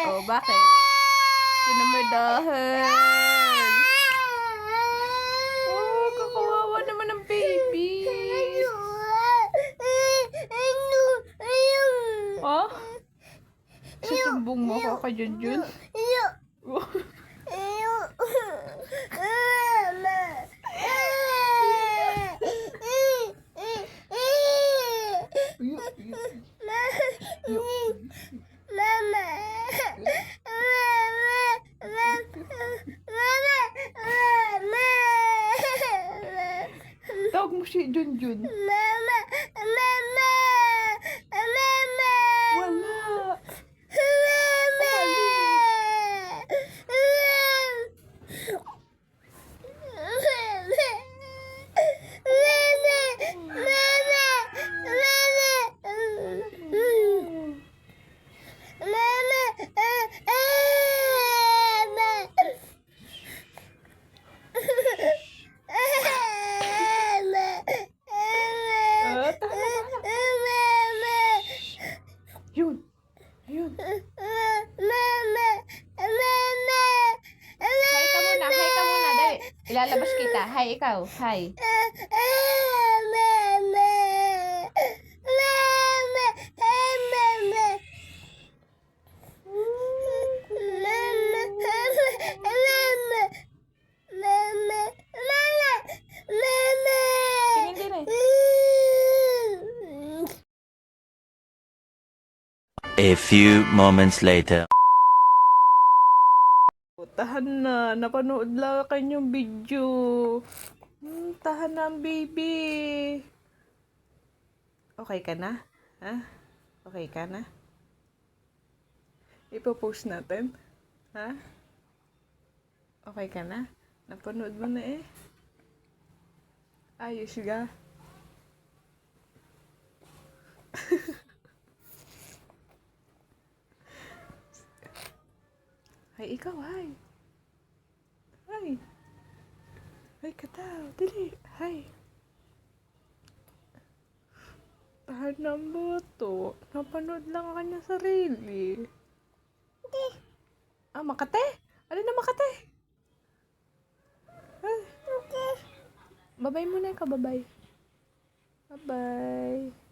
Oh, bakit? Sino dahil? Oh, kakawawa naman ng baby. Oh? Susumbong mo ako kay Junjun? Oh. Tawag mo si Junjun. Wala. Yun. Ayun. Hi ka muna. Hi ka muna. Dali. Ilalabas kita. Hi ikaw. Hi. Tingin din eh. A few moments later. Tahan na. Napanood lang kanyang video. Tahan na ang baby. Okay ka na? Ha? Okay ka na? Ipopost natin? Ha? Okay ka na? Napanood mo na eh. Ayos ka? Hay, ikaw, hay. Hay. Hay ka daw. Dili. Hay. Tahan ng boto. Napanood lang ang kanya sarili. Hindi. Ah, Makate? Alin na Makate? Ay. Okay. Babay muna ikaw, babay. Bye-bye.